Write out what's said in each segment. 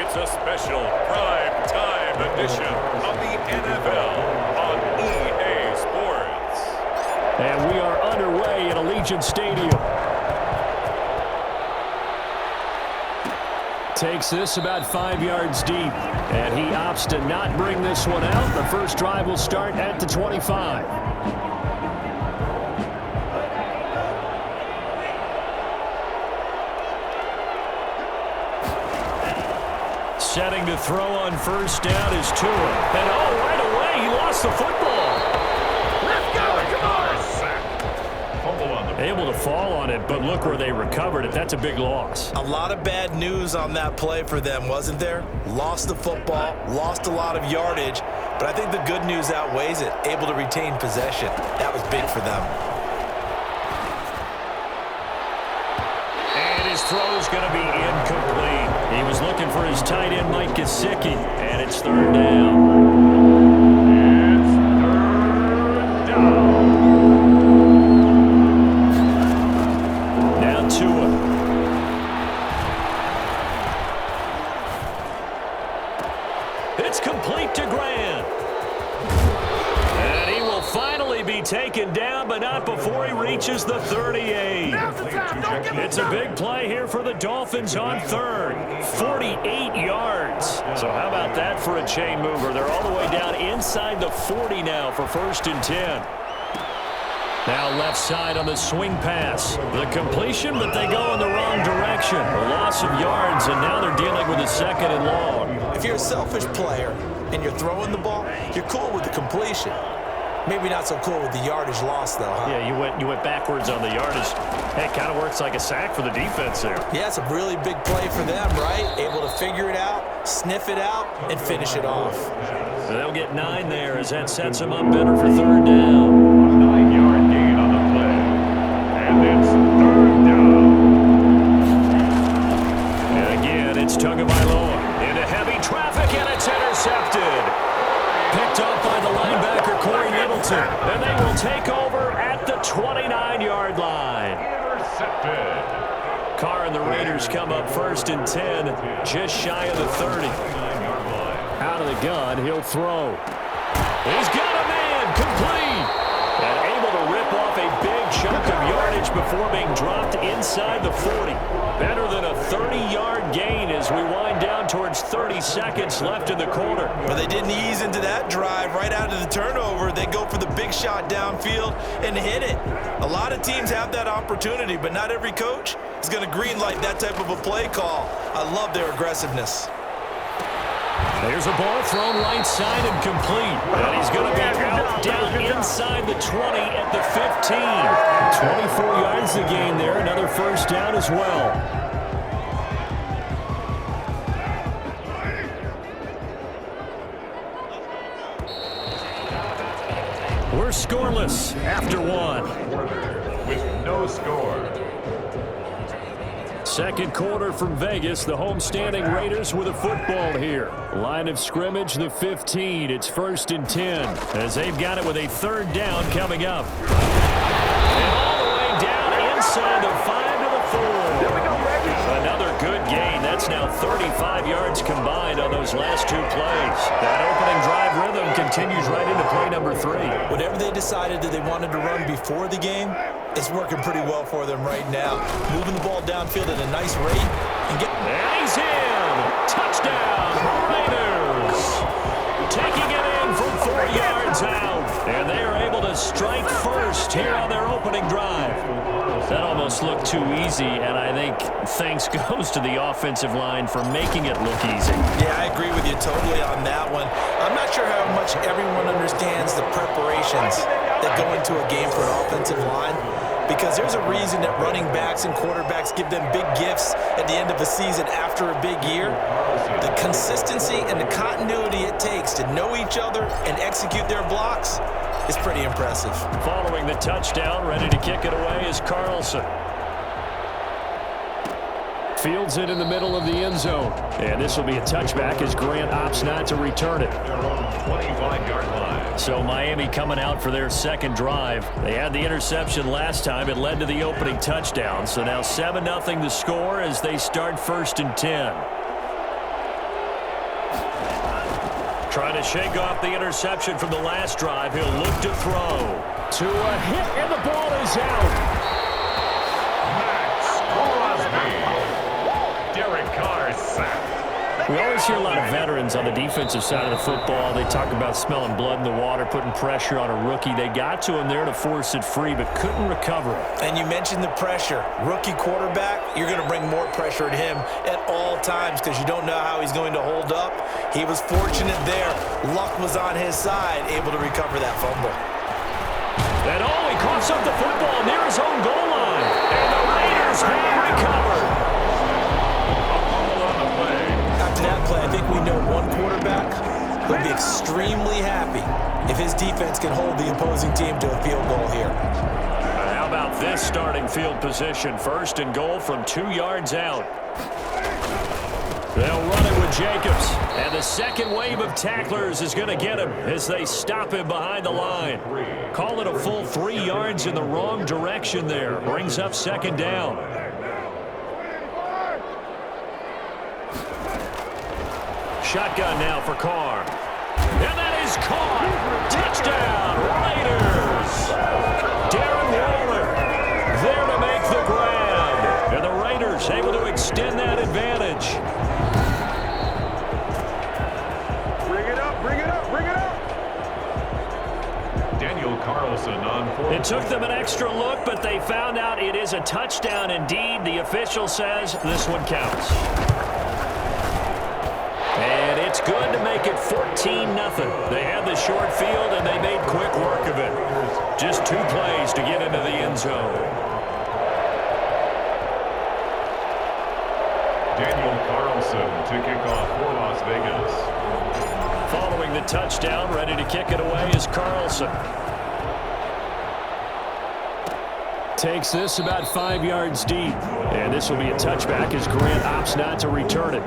It's a special prime time edition of the NFL on EA Sports. And we are underway at Allegiant Stadium. Takes this about 5 yards deep, and he opts to not bring this one out. The first drive will start at the 25. Setting to throw on first down is Tua. And right away, he lost the football. Let's go, come on! Fumble on the Able to fall on it, but look where they recovered it. That's a big loss. A lot of bad news on that play for them, wasn't there? Lost the football, lost a lot of yardage, but I think the good news outweighs it. Able to retain possession. That was big for them. And his throw is going to be incomplete. He was looking for his tight end, Mike Gesicki, and it's third down. It's complete to Grant. And he will finally be taken down, but not before he reaches the 38. It's a big play here for the Dolphins on third. 48 yards. So how about that for a chain mover? They're all the way down inside the 40 now for 1st and 10. Now left side on the swing pass. The completion, but they go in the wrong direction. A loss of yards, and now they're dealing with a 2nd and long. If you're a selfish player and you're throwing the ball, you're cool with the completion. Maybe not so cool with the yardage loss, though, huh? Yeah, you went backwards on the yardage. Hey, it kind of works like a sack for the defense there. Yeah, it's a really big play for them, right? Able to figure it out, sniff it out, and finish it off. So they'll get 9 there as that sets them up better for third down. Tagovailoa into heavy traffic, and it's intercepted. Picked up by the linebacker, Corey Littleton. And they will take over at the 29-yard line. Intercepted. Carr and the Raiders come up 1st and 10, just shy of the 30. Out of the gun, he'll throw. He's got a man, complete. And able to rip off a big chunk of yardage before being dropped inside the 40. Better than a 30-yard gain as we wind down towards 30 seconds left in the quarter. But they didn't ease into that drive right out of the turnover. They go for the big shot downfield and hit it. A lot of teams have that opportunity, but not every coach is going to greenlight that type of a play call. I love their aggressiveness. There's a ball thrown right side and complete. And he's going to be out down inside the 20 at the 15. 24 yards a gain there. Another first down as well. We're scoreless after one. with no score. Second quarter from Vegas. The homestanding Raiders with a football here. Line of scrimmage, the 15. It's 1st and 10 as they've got it with a third down coming up. And all the way down inside the 5 to the 4. Another good gain. That's now 35 yards combined on those last 2 plays. That opening drive rhythm continues right into play number 3. Whatever they decided that they wanted to run before the game, it's working pretty well for them right now. Moving the ball downfield at a nice rate. And he's in. Touchdown, Raiders. Taking it in from 4 yards out. And they are able to strike first here on their opening drive. That almost looked too easy, and I think thanks goes to the offensive line for making it look easy. Yeah, I agree with you totally on that one. I'm not sure how much everyone understands the preparations that go into a game for an offensive line, because there's a reason that running backs and quarterbacks give them big gifts at the end of the season after a big year. The consistency and the continuity it takes to know each other and execute their blocks is pretty impressive. Following the touchdown, ready to kick it away is Carlson. Fields it in the middle of the end zone. And this will be a touchback as Grant opts not to return it. 25-yard line. So Miami coming out for their second drive. They had the interception last time. It led to the opening touchdown. So now 7-0 the score as they start 1st and 10. Trying to shake off the interception from the last drive. He'll look to throw. To a hit, and the ball is out. Derek Carr sack. We always hear a lot of veterans on the defensive side of the football. They talk about smelling blood in the water, putting pressure on a rookie. They got to him there to force it free, but couldn't recover it. And you mentioned the pressure. Rookie quarterback, you're going to bring more pressure at him at all times because you don't know how he's going to hold up. He was fortunate there. Luck was on his side, able to recover that fumble. And he coughs up the football near his own goal line. And the Raiders have recovered. After that play, I think we know one quarterback will be extremely happy if his defense can hold the opposing team to a field goal here. How about this starting field position? 1st and goal from 2 yards out. They'll run it with Jacobs. And the second wave of tacklers is going to get him as they stop him behind the line. Call it a full 3 yards in the wrong direction there. Brings up 2nd down. Shotgun now for Carr. And that is caught. Touchdown, Raiders. Darren Waller there to make the grab. And the Raiders able to extend that advantage. Bring it up, bring it up, bring it up. Daniel Carlson on 4. It took them an extra look, but they found out it is a touchdown indeed. The official says this one counts. And it's good to make it 14-0. They had the short field, and they made quick work of it. Just 2 plays to get into the end zone. Daniel Carlson to kick off for Las Vegas. Following the touchdown, ready to kick it away is Carlson. Takes this about 5 yards deep. And this will be a touchback as Grant opts not to return it.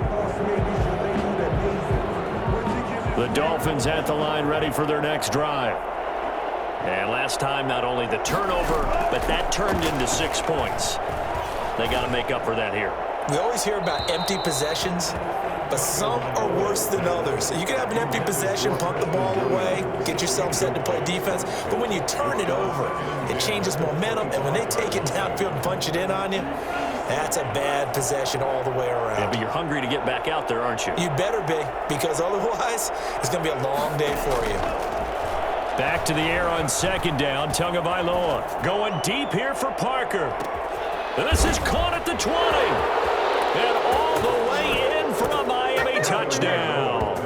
The Dolphins at the line ready for their next drive. And last time, not only the turnover, but that turned into 6 points. They got to make up for that here. We always hear about empty possessions, but some are worse than others. You can have an empty possession, punt the ball away, get yourself set to play defense, but when you turn it over, it changes momentum, and when they take it downfield and punch it in on you, that's a bad possession all the way around. Yeah, but you're hungry to get back out there, aren't you? You better be, because otherwise, it's going to be a long day for you. Back to the air on 2nd down. Tagovailoa going deep here for Parker. And this is caught at the 20. And all the way in for a Miami touchdown.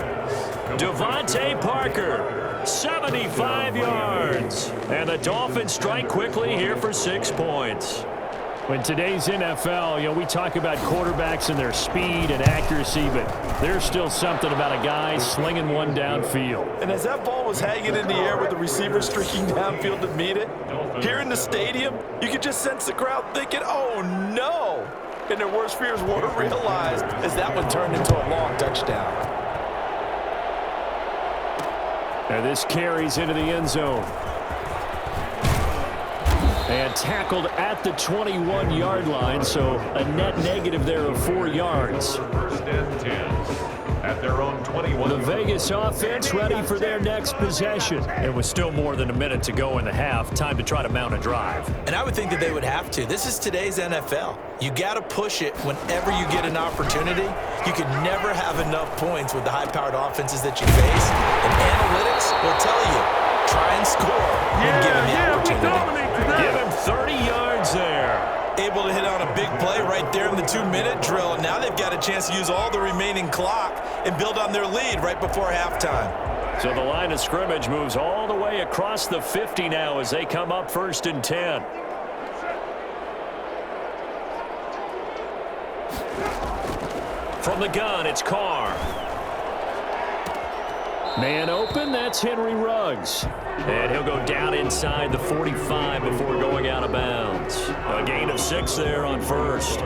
Devontae Parker, 75 yards. And the Dolphins strike quickly here for 6 points. In today's NFL, we talk about quarterbacks and their speed and accuracy, but there's still something about a guy slinging one downfield. And as that ball was hanging in the air with the receiver streaking downfield to meet it, here in the stadium, you could just sense the crowd thinking, oh no! And their worst fears were realized as that one turned into a long touchdown. And this carries into the end zone. And tackled at the 21-yard line, so a net negative there of 4 yards. 1st and 10 at their own 21. The Vegas offense ready for their next possession. It was still more than a minute to go in the half. Time to try to mount a drive. And I would think that they would have to. This is today's NFL. You got to push it whenever you get an opportunity. You can never have enough points with the high-powered offenses that you face. And analytics will tell you, try and score when given the opportunity. Give him 30 yards there. Able to hit on a big play right there in the 2-minute drill. And now they've got a chance to use all the remaining clock and build on their lead right before halftime. So the line of scrimmage moves all the way across the 50 now as they come up 1st and 10. From the gun, it's Carr. Man open, that's Henry Ruggs. And he'll go down inside the 45 before going out of bounds. A gain of 6 there on 1st.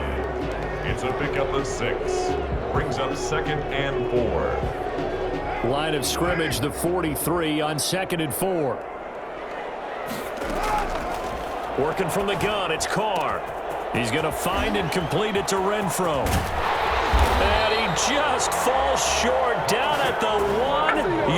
It's a pickup of 6. Brings up 2nd and 4. Line of scrimmage, the 43 on 2nd and 4. Working from the gun, it's Carr. He's going to find and complete it to Renfro. And he just falls short down at the 1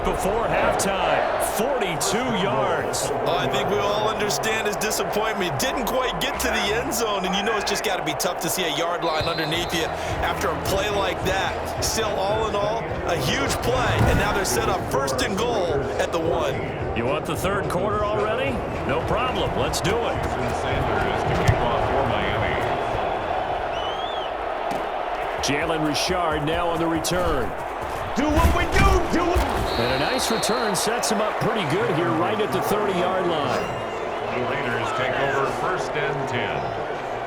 just before halftime. 42 yards. Oh, I think we all understand his disappointment. Didn't quite get to the end zone, and you know it's just got to be tough to see a yard line underneath you after a play like that. Still, all in all, a huge play, and now they're set up 1st and goal at the 1. You want the third quarter already? No problem. Let's do it. Sanders to kick off for Miami. Jalen Richard now on the return. Do what we do, do it. And a nice return sets him up pretty good here right at the 30-yard line. The Raiders take over 1st and 10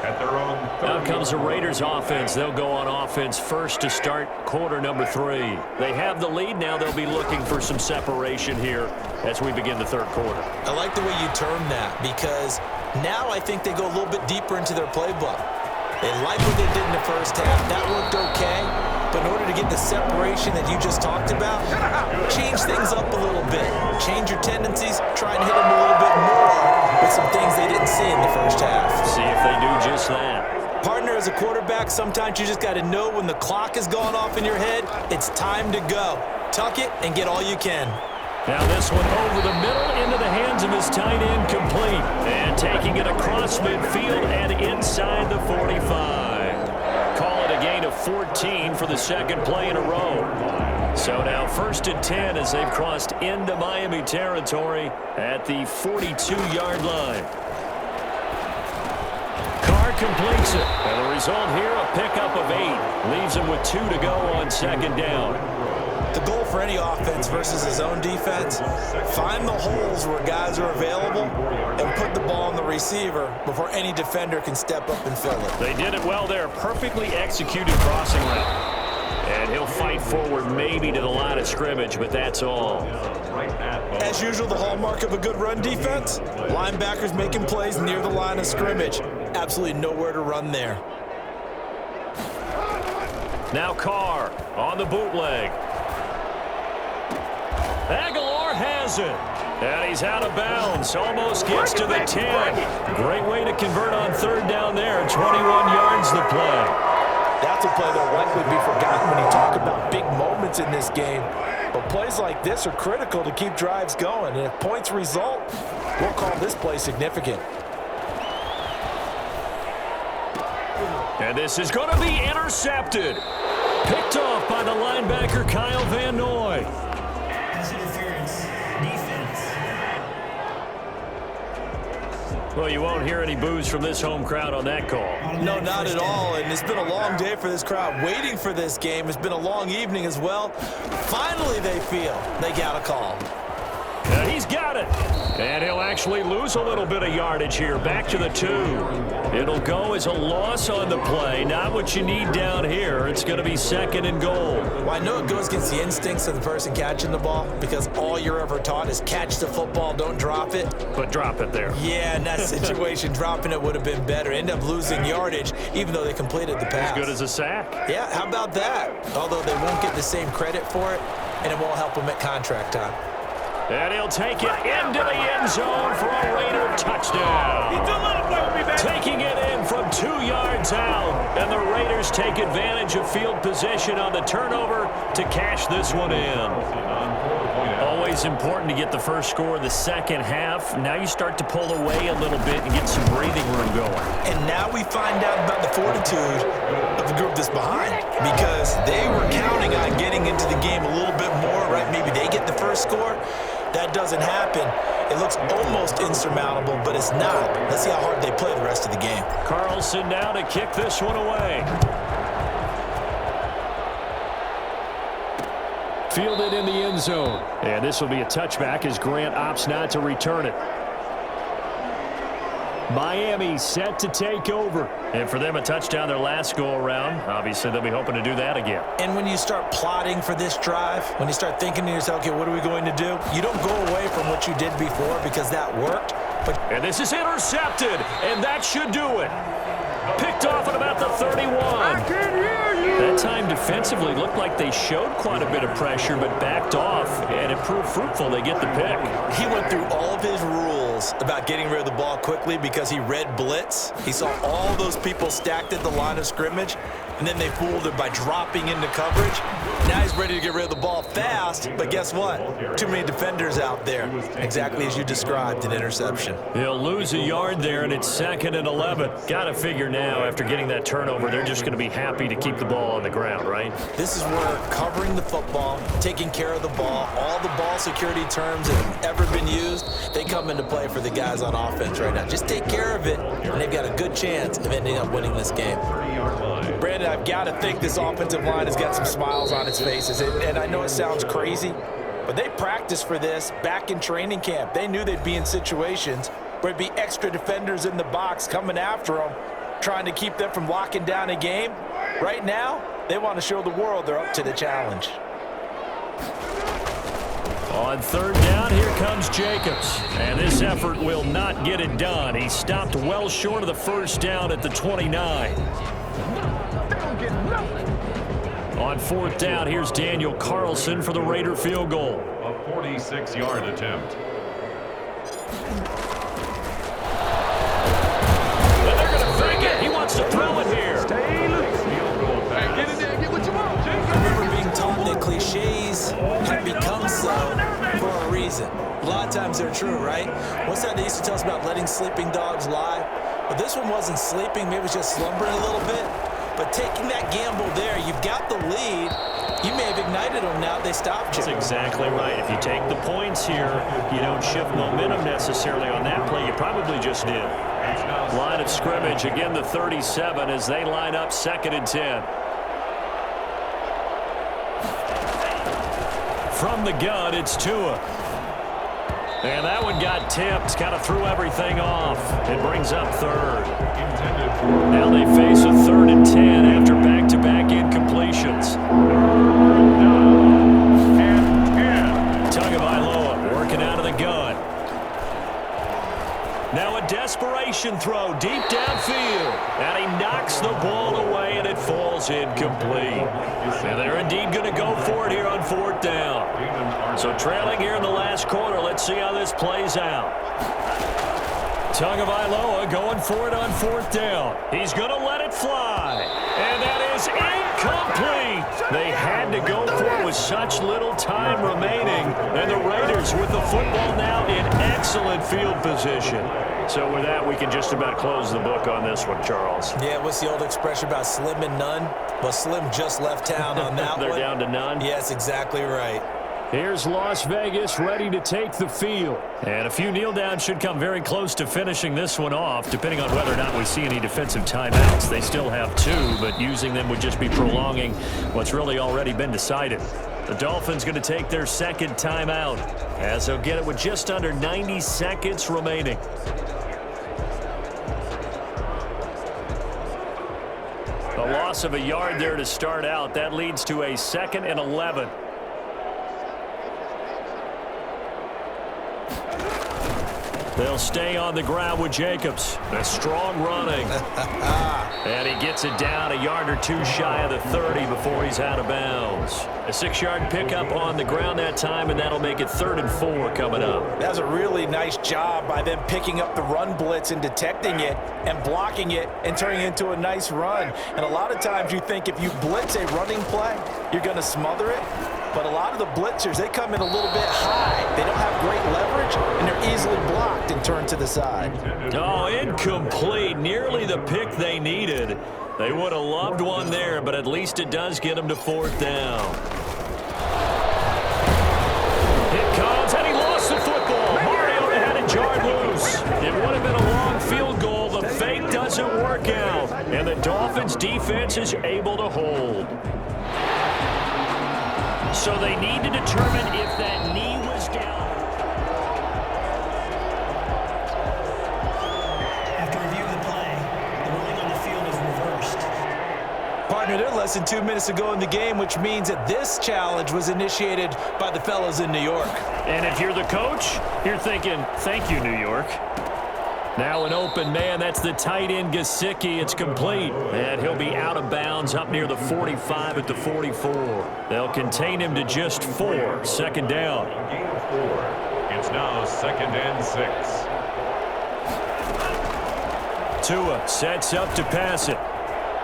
at their own 30. Now comes the Raiders offense. They'll go on offense first to start quarter number 3. They have the lead. Now they'll be looking for some separation here as we begin the third quarter. I like the way you term that because now I think they go a little bit deeper into their playbook. They like what they did in the first half. That worked okay. But in order to get the separation that you just talked about, change things up a little bit. Change your tendencies. Try and hit them a little bit more with some things they didn't see in the first half. See if they do just that. Partner, as a quarterback, sometimes you just got to know when the clock is going off in your head, it's time to go. Tuck it and get all you can. Now this one over the middle into the hands of his tight end, complete. And taking it across midfield and inside the 45. Call it a gain of 14 for the second play in a row. So now 1st and 10 as they've crossed into Miami territory at the 42-yard line. Carr completes it. And the result here, a pickup of 8. Leaves him with 2 to go on 2nd down. The goal for any offense versus his own defense, find the holes where guys are available and put the ball on the receiver before any defender can step up and fill it. They did it well there. Perfectly executed crossing route. And he'll fight forward maybe to the line of scrimmage, but that's all. As usual, the hallmark of a good run defense, linebackers making plays near the line of scrimmage. Absolutely nowhere to run there. Now Carr on the bootleg. Aguilar has it. And he's out of bounds. Almost gets to the 10. Great way to convert on 3rd down there. 21 yards the play. That's a play that'll likely be forgotten when you talk about big moments in this game. But plays like this are critical to keep drives going. And if points result, we'll call this play significant. And this is going to be intercepted. Picked off by the linebacker, Kyle Van Noy. Well, you won't hear any boos from this home crowd on that call. No, not at all. And it's been a long day for this crowd waiting for this game. It's been a long evening as well. Finally, they feel they got a call. And he's got it. And he'll actually lose a little bit of yardage here. Back to the 2. It'll go as a loss on the play. Not what you need down here. It's going to be 2nd and goal. Well, I know it goes against the instincts of the person catching the ball because all you're ever taught is catch the football, don't drop it. But drop it there. Yeah, in that situation, dropping it would have been better. End up losing yardage even though they completed the pass. As good as a sack. Yeah, how about that? Although they won't get the same credit for it, and it won't help them at contract time. And he'll take it into the end zone for a Raider touchdown. Taking it in from 2 yards out. And the Raiders take advantage of field position on the turnover to cash this one in. Always important to get the first score of the second half. Now you start to pull away a little bit and get some breathing room going. And now we find out about the fortitude of the group that's behind because they were counting on getting into the game a little bit more, right? Maybe they get the first score. That doesn't happen. It looks almost insurmountable, but it's not. Let's see how hard they play the rest of the game. Carlson now to kick this one away. Fielded in the end zone. And this will be a touchback as Grant opts not to return it. Miami set to take over. And for them, a touchdown their last go-around. Obviously, they'll be hoping to do that again. And when you start plotting for this drive, when you start thinking to yourself, okay, what are we going to do? You don't go away from what you did before because that worked. And this is intercepted, and that should do it. Picked off at about the 31. I can hear you. That time defensively looked like they showed quite a bit of pressure but backed off, and it proved fruitful. They get the pick. He went through all of his rules feels about getting rid of the ball quickly because he read blitz. He saw all those people stacked at the line of scrimmage, and then they fooled him by dropping into coverage. Now he's ready to get rid of the ball fast, but guess what? Too many defenders out there. Exactly as you described, an interception. He'll lose a yard there, and it's 2nd and 11. Got to figure now, after getting that turnover, they're just going to be happy to keep the ball on the ground, right? This is where covering the football, taking care of the ball, all the ball security terms that have ever been used, they come into play for the guys on offense right now. Just take care of it, and they've got a good chance of ending up winning this game. Brandon, I've got to think this offensive line has got some smiles on its faces, and I know it sounds crazy, but they practiced for this back in training camp. They knew they'd be in situations where it'd be extra defenders in the box coming after them, trying to keep them from locking down a game. Right now, they want to show the world they're up to the challenge. On 3rd down, here comes Jacobs. And this effort will not get it done. He stopped well short of the 1st down at the 29. On 4th down, here's Daniel Carlson for the Raider field goal. A 46-yard attempt. And they're going to fake it. He wants to throw it here. Stay loose. Field goal pass. Get in there and get what you want, Jacob. I remember being taught that cliches have become so for a reason. A lot of times they're true, right? What's that they used to tell us about letting sleeping dogs lie? But this one wasn't sleeping. Maybe it was just slumbering a little bit. But taking that gamble there, you've got the lead. You may have ignited them now. They stopped you. That's exactly right. If you take the points here, you don't shift momentum necessarily on that play. You probably just did. Line of scrimmage, again the 37 as they line up 2nd and 10. From the gun, it's Tua. And that one got tipped, kind of threw everything off. It brings up 3rd. Now they face a 3rd and 10 after back-to-back incompletions. Tagovailoa working out of the gun. Now a desperation throw deep downfield. And he knocks the ball away, and it falls incomplete. And they're indeed going to go for it here on 4th down. So trailing here in the last quarter, let's see how this plays out. Tagovailoa going for it on 4th down. He's going to let it fly. And that is incomplete. They had to go for it with such little time remaining. And the Raiders with the football now in excellent field position. So with that, we can just about close the book on this one, Charles. Yeah, what's the old expression about slim and none? Well, Slim just left town on that They're one. down to none? Yes, exactly right. Here's Las Vegas ready to take the field. And a few kneel downs should come very close to finishing this one off, depending on whether or not we see any defensive timeouts. They still have 2, but using them would just be prolonging what's really already been decided. The Dolphins going to take their 2nd timeout, as they'll get it with just under 90 seconds remaining. A loss of a yard there to start out. That leads to a 2nd and 11. They'll stay on the ground with Jacobs. A strong running. And he gets it down a yard or 2 shy of the 30 before he's out of bounds. A 6-yard pickup on the ground that time, and that'll make it 3rd and 4 coming up. That was a really nice job by them picking up the run blitz and detecting it and blocking it and turning it into a nice run. And a lot of times you think if you blitz a running play, you're going to smother it. But a lot of the blitzers, they come in a little bit high. They don't have great leverage, and they're easily blocked and turned to the side. Oh, incomplete. Nearly the pick they needed. They would have loved one there, but at least it does get them to 4th down. It comes, and he lost the football. Mariota had it jarred loose. It would have been a long field goal. The fake doesn't work out, and the Dolphins' defense is able to hold. So they need to determine if that knee was down. After review of the play, the ruling on the field is reversed. Partner, they're less than 2 minutes to go in the game, which means that this challenge was initiated by the fellows in New York. And if you're the coach, you're thinking, thank you, New York. Now an open man, that's the tight end Gesicki. It's complete, and he'll be out of bounds up near the 45 at the 44. They'll contain him to just 4, 2nd down. Game 4. It's now 2nd and 6. Tua sets up to pass it.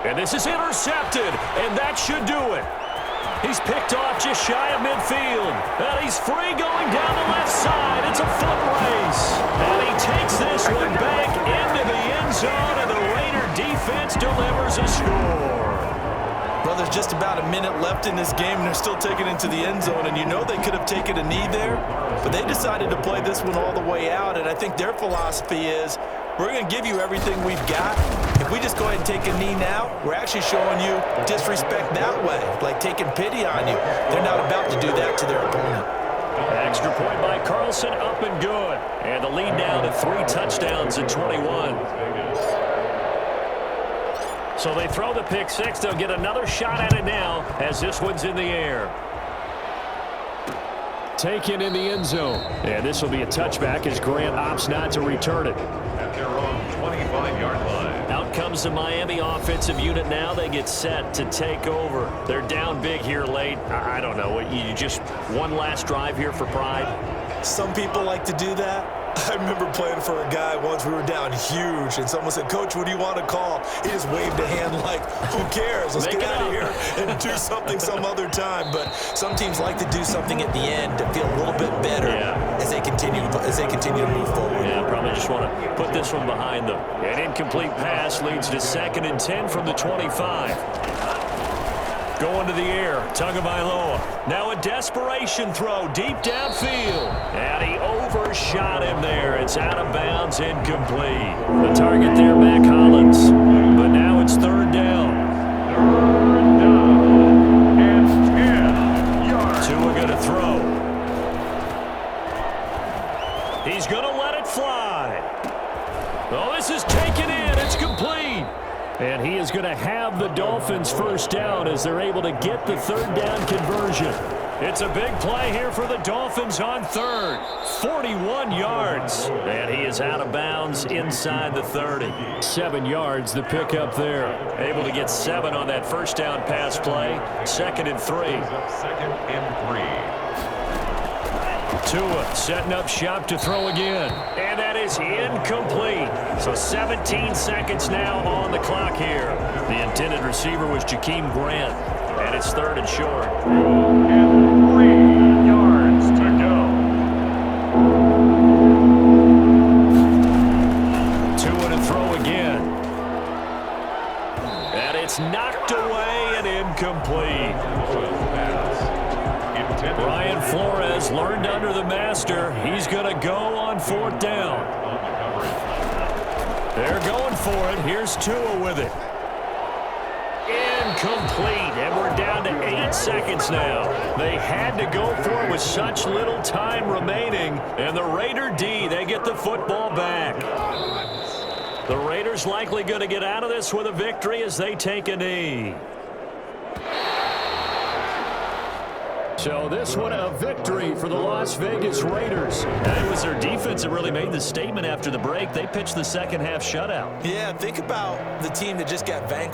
And this is intercepted, and that should do it. He's picked off just shy of midfield. And he's free going down the left side. It's a foot race. And he takes this one back into the end zone, and the Raider defense delivers a score. Well, there's just about a minute left in this game, and they're still taking it to the end zone. And you know they could have taken a knee there, but they decided to play this one all the way out. And I think their philosophy is, we're going to give you everything we've got. If we just go ahead and take a knee now, we're actually showing you disrespect that way, like taking pity on you. They're not about to do that to their opponent. Extra point by Carlson, up and good. And the lead now to 3 touchdowns in 21. So they throw the pick six. They'll get another shot at it now as this one's in the air. Taken in the end zone. And this will be a touchback as Grant opts not to return it. At their own 25-yard line. Out comes the Miami offensive unit now. They get set to take over. They're down big here late. I don't know. You just one last drive here for pride? Some people like to do that. I remember playing for a guy once. We were down huge, and someone said, "Coach, what do you want to call?" He just waved a hand like, "Who cares? Let's get out of here and do something some other time." But some teams like to do something at the end to feel a little bit better as they continue to move forward. Yeah, probably just want to put this one behind them. An incomplete pass leads to 2nd and 10 from the 25. Going to the air, Tagovailoa. Now a desperation throw deep downfield. And he overshot him there. It's out of bounds, incomplete. The target there, Mac Hollins. But now it's 3rd down. 3rd down and 10 yards. Tua going to throw. He's going to let it fly. Oh, this is taken in. It's complete. And he is going to have the Dolphins 1st down as they're able to get the 3rd down conversion. It's a big play here for the Dolphins on 3rd. 41 yards. And he is out of bounds inside the 30. 7 yards, the pickup there. Able to get 7 on that 1st down pass play. 2nd and 3. 2nd and 3. Tua setting up shop to throw again. And that is incomplete. So 17 seconds now on the clock here. The intended receiver was Jakeem Grant. And it's 3rd and short. 2 and 3 yards to go. Tua to throw again. And it's knocked away and incomplete. Brian Flores learned under the master. He's going to go on 4th down. They're going for it. Here's Tua with it. Incomplete, and we're down to 8 seconds now. They had to go for it with such little time remaining, and the Raider D, they get the football back. The Raiders likely going to get out of this with a victory as they take a knee. So this one a victory for the Las Vegas Raiders. And it was their defense that really made the statement after the break. They pitched the second half shutout. Yeah, think about the team that just got vanquished.